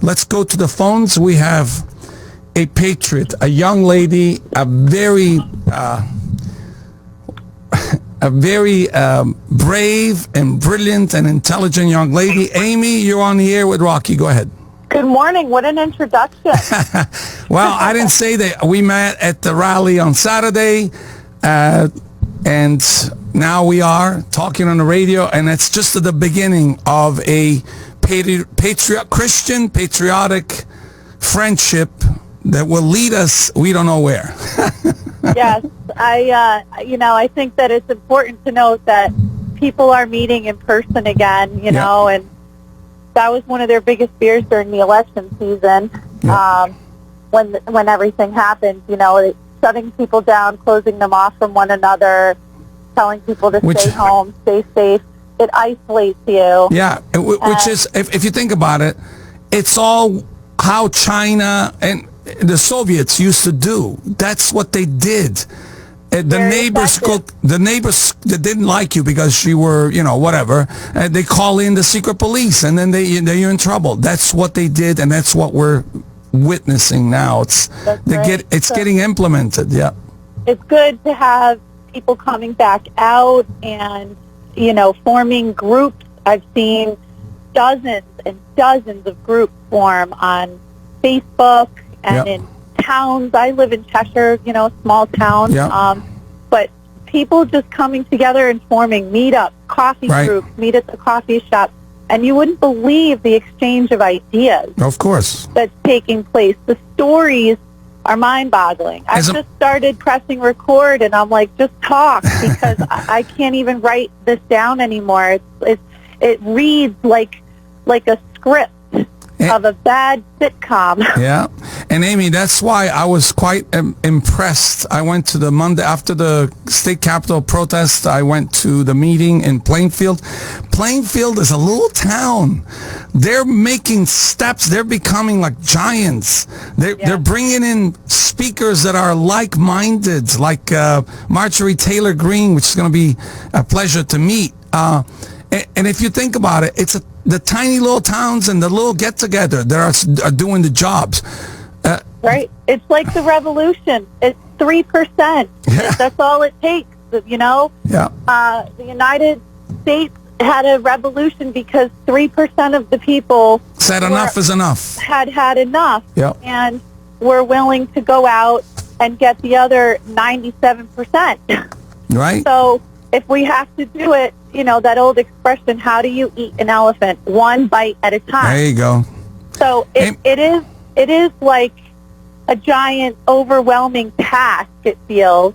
Let's go to the phones. We have a patriot, a young lady, a very brave and brilliant and intelligent young lady. Amy, you're on the air with Rocky. Go ahead. Good morning. What an introduction. Well, I didn't say that. We met at the rally on Saturday, and now we are talking on the radio, and it's just at the beginning of a Christian patriotic friendship that will lead us, we don't know where. Yes, I think that it's important to note that people are meeting in person again, and that was one of their biggest fears during the election season. When everything happened, shutting people down, closing them off from one another, telling people to stay home, stay safe. It isolates you. Yeah, which is, if you think about it, it's all how China and the Soviets used to do. That's what they did. The neighbors that didn't like you because you were, whatever, they call in the secret police, and then you're in trouble. That's what they did, and that's what we're witnessing now. It's getting implemented. Yeah, it's good to have people coming back out and forming groups. I've seen dozens and dozens of groups form on Facebook and in towns. I live in Cheshire, small town. But people just coming together and forming meetups, coffee groups, meet at the coffee shop. And you wouldn't believe the exchange of ideas. Of course. That's taking place. The stories are mind-boggling. I just started pressing record, and I'm like, just talk, because I can't even write this down anymore. It reads like a script of a bad sitcom. Yeah. And Amy, that's why I was quite impressed. I went to the Monday after the state capitol protest. I went to the meeting in Plainfield. Plainfield is a little town. They're making steps. They're becoming like giants. They're bringing in speakers that are like-minded, like Marjorie Taylor Greene, which is going to be a pleasure to meet. And if you think about it, it's the tiny little towns and the little get-together that are doing the jobs. Right. It's like the revolution. It's 3%. Yeah. That's all it takes, Yeah. The United States had a revolution because 3% of the people said enough is enough. Had enough. Yeah. And were willing to go out and get the other 97%. Right. So if we have to do it, that old expression, how do you eat an elephant? One bite at a time. There you go. So it is like a giant, overwhelming task, it feels.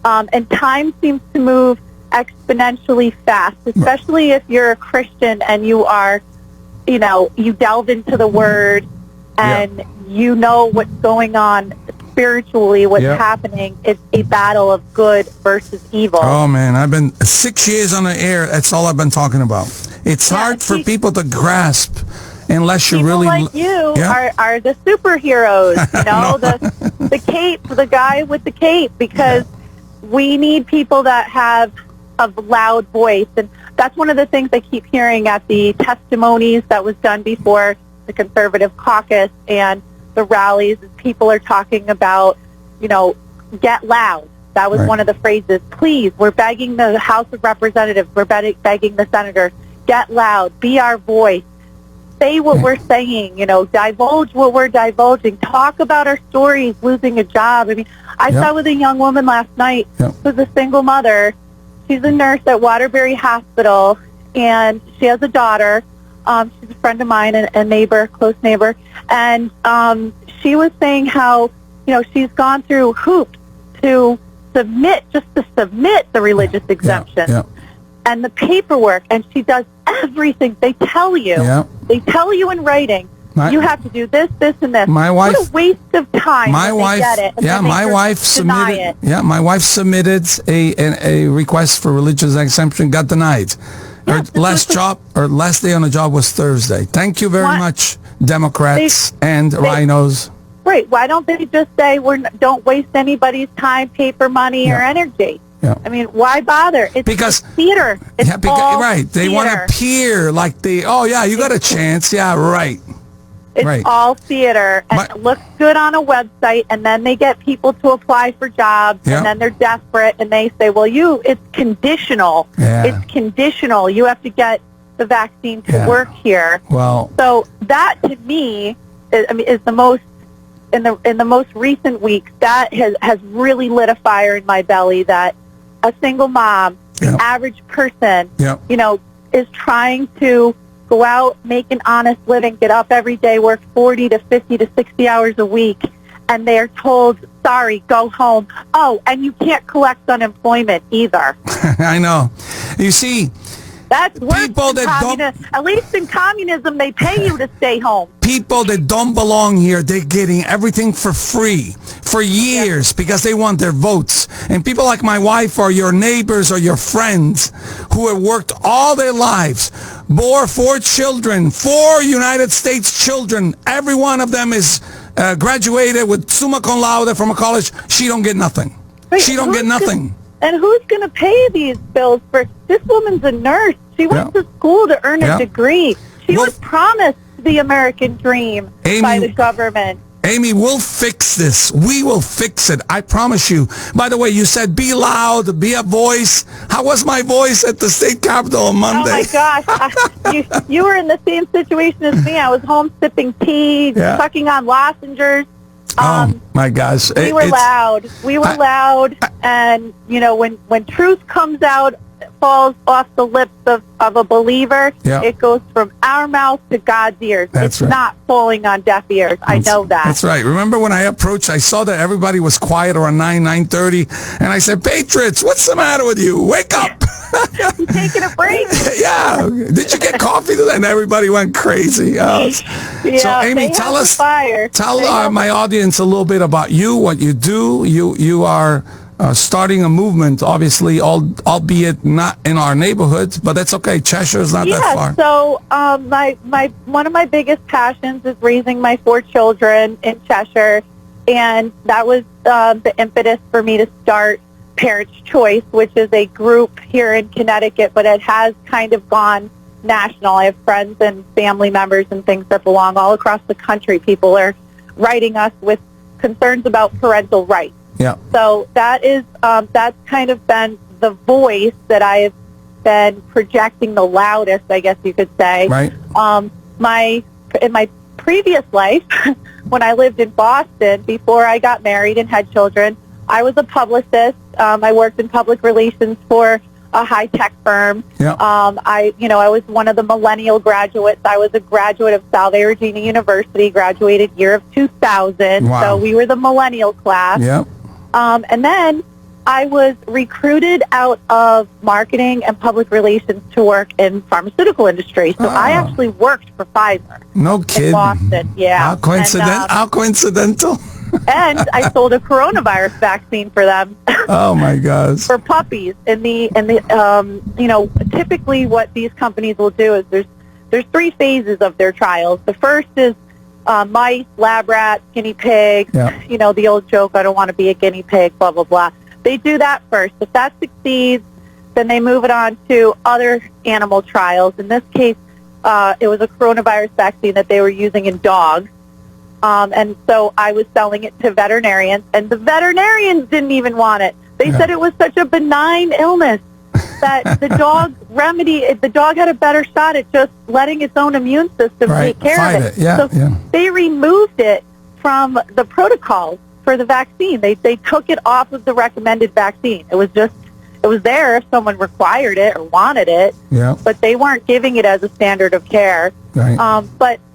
And time seems to move exponentially fast, especially if you're a Christian and you are, you delve into the Word and you know what's going on spiritually, what's happening. It's a battle of good versus evil. Oh, man, I've been 6 years on the air. That's all I've been talking about. It's hard for people to grasp unless you really... People like you are the superheroes, the cape, the guy with the cape, because we need people that have a loud voice. And that's one of the things I keep hearing at the testimonies that was done before the Conservative Caucus and the rallies. People are talking about, get loud. That was one of the phrases. Please, we're begging the House of Representatives, we're begging the senators, get loud, be our voice. Say what we're saying, divulge what we're divulging. Talk about our stories, losing a job. I mean, I sat with a young woman last night who's a single mother. She's a nurse at Waterbury Hospital, and she has a daughter. She's a friend of mine, a neighbor, close neighbor. And she was saying how, she's gone through hoops to submit the religious exemption. And the paperwork, and she does everything. They tell you. They tell you in writing. You have to do this, this, and this. My wife, what a waste of time. My wife, my wife submitted. Yeah, my wife submitted a request for religious exemption, got denied. Her last day on the job was Thursday. Thank you very much, Democrats and rhinos. Right. Why don't they just say don't waste anybody's time, paper, money, or energy? I mean, why bother? It's theater. It's all right. They want to appear like you got a chance. Yeah, right. It's Right. all theater, and it looks good on a website, and then they get people to apply for jobs, Yep. and then they're desperate, and they say, well, it's conditional. Yeah. It's conditional. You have to get the vaccine to work here. Well, So that, to me, is the most, in the most recent weeks, that has really lit a fire in my belly, that a single mom, Yep. an average person, Yep. is trying to go out, make an honest living, get up every day, work 40 to 50 to 60 hours a week, and they're told, sorry, go home. Oh, and you can't collect unemployment either. I know. You see, That's worse People than that don't- communism. At least in communism, they pay you to stay home. people that don't belong here, they're getting everything for free for years because they want their votes. And people like my wife or your neighbors or your friends who have worked all their lives, bore 4 children, 4 United States children. Every one of them is graduated with summa cum laude from a college. She don't get nothing. Wait, She don't get nothing. And who's going to pay these bills for? This woman's a nurse. She went to school to earn a degree. She was promised the American dream by the government. Amy, we'll fix this. We will fix it. I promise you. By the way, you said be loud, be a voice. How was my voice at the state capitol on Monday? Oh, my gosh. You were in the same situation as me. I was home sipping tea, sucking on lozenges. Oh, my gosh. We were loud. We were loud. And, when truth comes out, falls off the lips of a believer, it goes from our mouth to God's ears. It's not falling on deaf ears. I know that. That's right. Remember when I approached, I saw that everybody was quiet around 9:30, and I said, Patriots, what's the matter with you? Wake up. You taking a break? Yeah. Did you get coffee today? And everybody went crazy. So, Amy, tell my audience a little bit about you, what you do. You are starting a movement, obviously, albeit not in our neighborhoods, but that's okay. Cheshire's not that far. So one of my biggest passions is raising my 4 children in Cheshire, and that was the impetus for me to start Parents' Choice, which is a group here in Connecticut, but it has kind of gone national. I have friends and family members and things that belong all across the country. People are writing us with concerns about parental rights. Yeah. So that's kind of been the voice that I've been projecting the loudest, I guess you could say. Right. In my previous life, when I lived in Boston, before I got married and had children, I was a publicist. I worked in public relations for a high-tech firm. Yeah. I was one of the millennial graduates. I was a graduate of Salve Regina University, graduated year of 2000. Wow. So we were the millennial class. Yeah. And then I was recruited out of marketing and public relations to work in pharmaceutical industry. So I actually worked for Pfizer. No kidding. In Boston, yeah. How coincidental. And I sold a coronavirus vaccine for them. Oh my gosh. For puppies. Typically what these companies will do is there's 3 phases of their trials. The first is mice, lab rats, guinea pigs. Yeah. The old joke, I don't want to be a guinea pig, blah, blah, blah. They do that first. If that succeeds, then they move it on to other animal trials. In this case, it was a coronavirus vaccine that they were using in dogs. And so I was selling it to veterinarians, and the veterinarians didn't even want it. They said it was such a benign illness that the dog had a better shot at just letting its own immune system take care of it. Yeah, so they removed it from the protocols for the vaccine. They took it off of the recommended vaccine. It was there if someone required it or wanted it, but they weren't giving it as a standard of care. Right.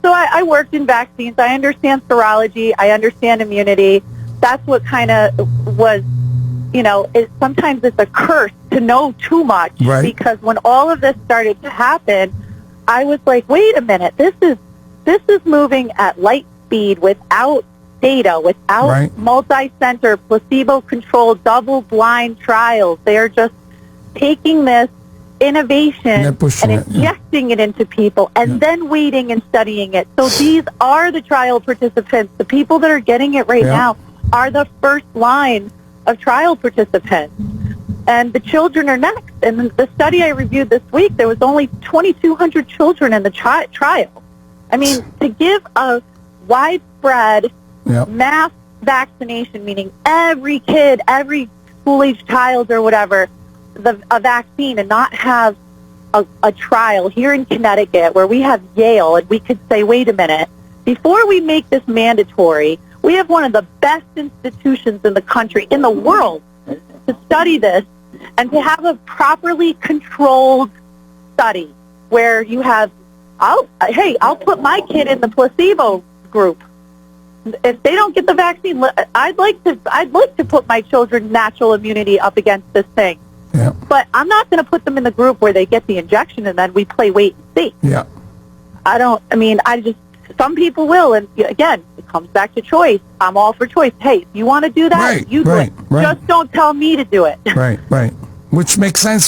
So I worked in vaccines. I understand serology. I understand immunity. That's what kind of was, sometimes it's a curse to know too much. Right. Because when all of this started to happen, I was like, wait a minute, this is moving at light speed without data, without multi-center, placebo-controlled, double-blind trials. They are just taking this innovation and injecting it into people and then waiting and studying it. So these are the trial participants. The people that are getting it right now are the first line of trial participants. And the children are next. And the study I reviewed this week, there was only 2,200 children in the trial. I mean, to give a widespread mass vaccination, meaning every kid, every school-age child or whatever, a vaccine, and not have a trial here in Connecticut where we have Yale, and we could say, wait a minute, before we make this mandatory, we have one of the best institutions in the country, in the world, to study this and to have a properly controlled study where you have, I'll put my kid in the placebo group. If they don't get the vaccine, I'd like to put my children's natural immunity up against this thing. Yeah. But I'm not going to put them in the group where they get the injection and then we play wait and see. Yeah. Some people will, and again, it comes back to choice. I'm all for choice. Hey, if you want to do that, you do it. Right. Just don't tell me to do it. Right. Which makes sense,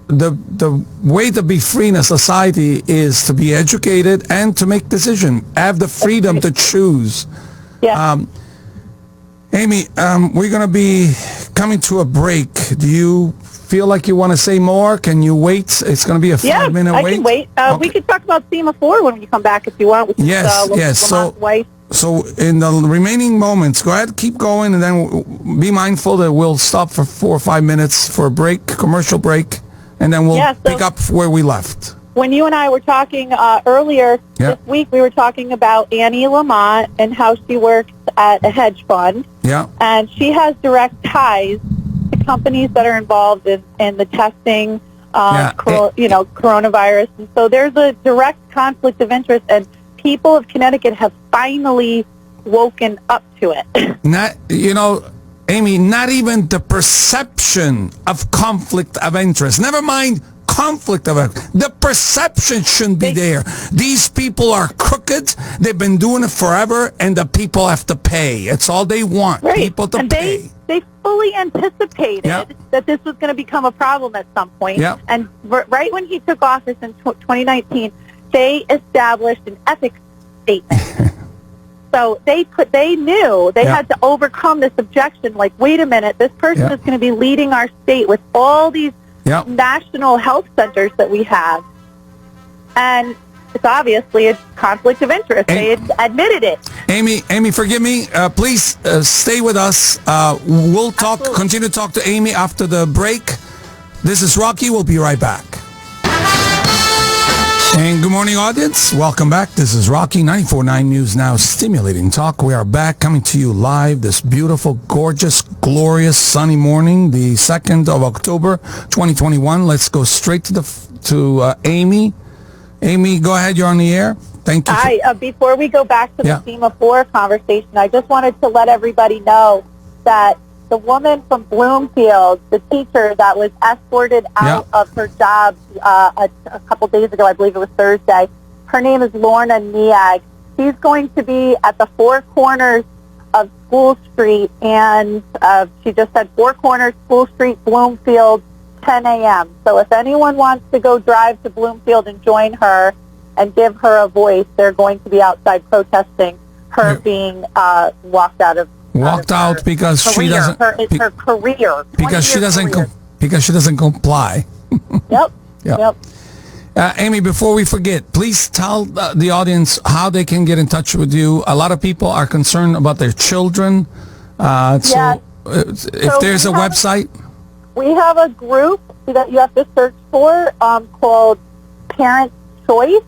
the way to be free in a society is to be educated and to make decisions. Have the freedom to choose. Yeah. Amy, we're going to be coming to a break. Do you feel like you want to say more? Can you wait? It's going to be a 5-minute wait. I can wait. Okay. We could talk about SEMA-4 when you come back if you want. Yes. So in the remaining moments, go ahead, keep going, and then be mindful that we'll stop for 4 or 5 minutes for a break, commercial break, and then we'll pick up where we left. When you and I were talking earlier this week, we were talking about Annie Lamont and how she works at a hedge fund. Yeah. And she has direct ties to companies that are involved in the testing, coronavirus. And so there's a direct conflict of interest, and people of Connecticut have finally woken up to it. Amy, not even the perception of conflict of interest. Never mind conflict of interest. The perception shouldn't be there. These people are crooked. They've been doing it forever, and the people have to pay. It's all they want, people to pay. They fully anticipated that this was going to become a problem at some point. Yep. And right when he took office in 2019, they established an ethics statement. So they knew they had to overcome this objection. Like, wait a minute, this person is going to be leading our state with all these national health centers that we have. And it's obviously a conflict of interest. They admitted it. Amy, forgive me. Please stay with us. We'll continue to talk to Amy after the break. This is Rocky. We'll be right back. And good morning, audience. Welcome back. This is Rocky, 94.9 News Now, stimulating talk. We are back coming to you live this beautiful, gorgeous, glorious, sunny morning, the 2nd of October, 2021. Let's go straight to Amy. Amy, go ahead. You're on the air. Thank you. Before we go back to the SEMA-4 conversation, I just wanted to let everybody know that the woman from Bloomfield, the teacher that was escorted out of her job a couple days ago, I believe it was Thursday, her name is Lorna Niag. She's going to be at the Four Corners of School Street, and she just said Four Corners, School Street, Bloomfield, 10 a.m. So if anyone wants to go drive to Bloomfield and join her and give her a voice, they're going to be outside protesting her being walked out because she doesn't her career because she doesn't comply. Yep. Amy, before we forget, please tell the audience how they can get in touch with you. A lot of people are concerned about their children. If there's a website, we have a group that you have to search for called Parents' Choice,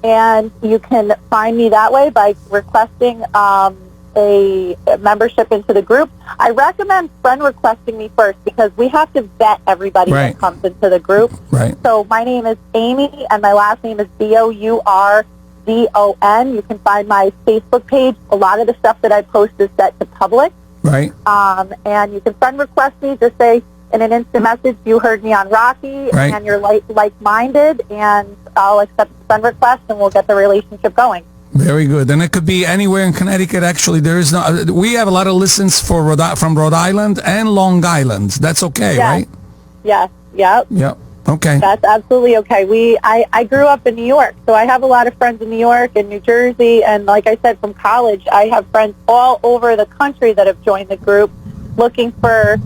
and you can find me that way by requesting a membership into the group. I recommend friend requesting me first because we have to vet everybody that comes into the group. Right. So my name is Amy and my last name is Bourdon. You can find my Facebook page. A lot of the stuff that I post is set to public. Right. And you can friend request me. Just say in an instant message, you heard me on Rocky and you're like-minded, and I'll accept the friend request and we'll get the relationship going. Very good. And it could be anywhere in Connecticut. Actually, there is no. We have a lot of listens from Rhode Island and Long Island. That's okay, right? Yes. Yep. Okay. That's absolutely okay. I grew up in New York, so I have a lot of friends in New York and New Jersey, and like I said, from college, I have friends all over the country that have joined the group looking for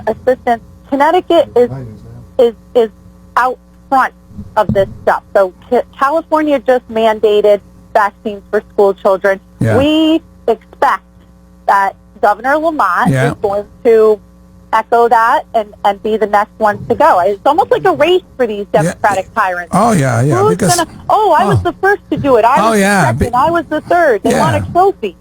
assistance. Connecticut is out front of this stuff. So California just mandated vaccines for school children. Yeah. We expect that Governor Lamont Yeah. is going to echo that and be the next one to go. It's almost like a race for these Democratic tyrants. Oh, yeah, yeah. Who's Because I was the first to do it. I was the second. I was the third. They want a trophy.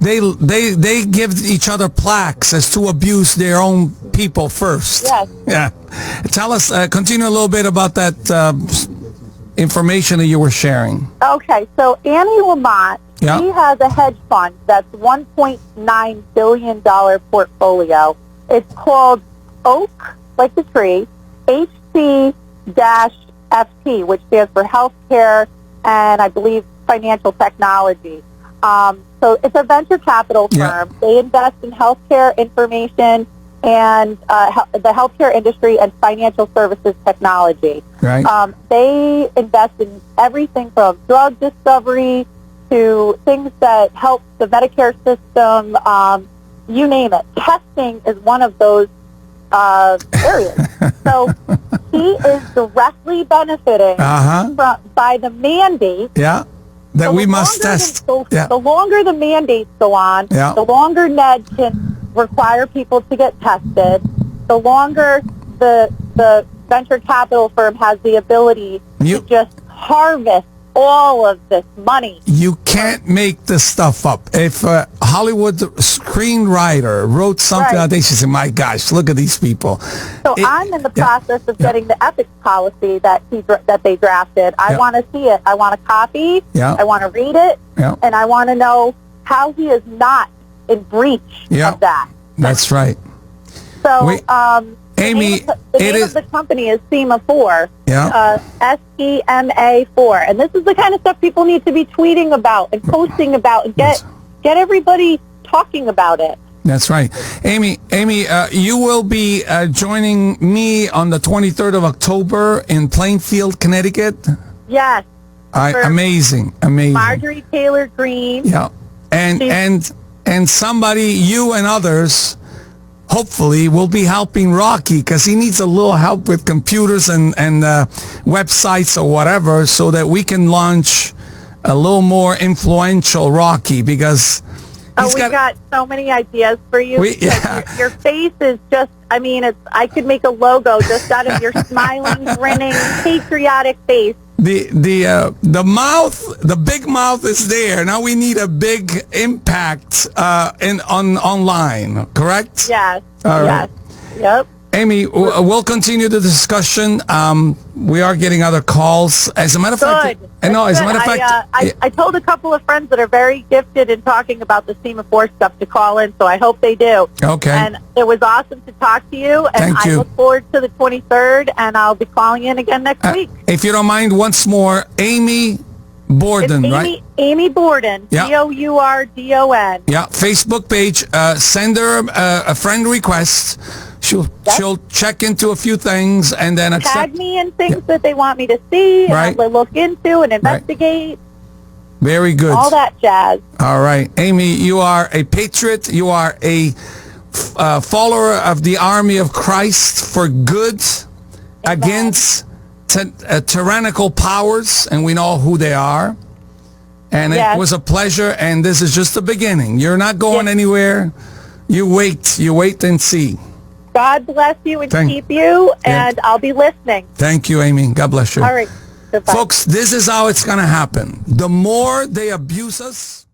they give each other plaques as to abuse their own people first. Yes. Yeah. Tell us, continue a little bit about that information that you were sharing. Okay, so Annie Lamont, she has a hedge fund that's $1.9 billion portfolio. It's called Oak, like the tree, HC-FT, which stands for Healthcare and I believe Financial Technology. So it's a venture capital firm. Yeah. They invest in healthcare information and the healthcare industry and financial services technology. Right. They invest in everything from drug discovery to things that help the Medicare system, you name it. Testing is one of those areas. So he is directly benefiting by the mandate. Yeah. That we must test. The longer the mandates go on, the longer Ned can require people to get tested, the longer the venture capital firm has the ability to just harvest all of this money. You can't make this stuff up. If a Hollywood screenwriter wrote something out there, she said, my gosh, look at these people. So I'm in the process of getting the ethics policy that they drafted. I want to see it. I want a copy. I want to read it. And I want to know how he is not in breach of that. That's right. So, Amy, the name of the company is SEMA4. SEMA4. And this is the kind of stuff people need to be tweeting about and posting about and get everybody talking about it. That's right. Amy, you will be joining me on the 23rd of October in Plainfield, Connecticut. Yes. Amazing. Marjorie Taylor Greene. Yeah. And somebody, you and others, hopefully will be helping Rocky because he needs a little help with computers and websites or whatever so that we can launch a little more influential Rocky because we got so many ideas for you. Your face is just, I could make a logo just out of your smiling, grinning, patriotic face. The mouth, the big mouth is there. Now we need a big impact online, correct? Yes. All right. Yep. Amy, we'll continue the discussion. We are getting other calls. As a matter of fact, I told a couple of friends that are very gifted in talking about the SEMA4 stuff to call in, so I hope they do. Okay. And it was awesome to talk to you. And I look forward to the 23rd, and I'll be calling in again next week. If you don't mind, once more, Amy Borden, right? Amy Borden, Bourdon. Yeah, Facebook page. Send her a friend request. She'll check into a few things and then tag me in things that they want me to see and look into and investigate. Very good. All that jazz. All right, Amy, you are a patriot. You are a follower of the army of Christ for good against tyrannical powers, and we know who they are. And it was a pleasure, and this is just the beginning. You're not going anywhere. You wait and see. God bless you and keep you, and I'll be listening. Thank you, Amy. God bless you. All right. Goodbye. Folks, this is how it's going to happen. The more they abuse us,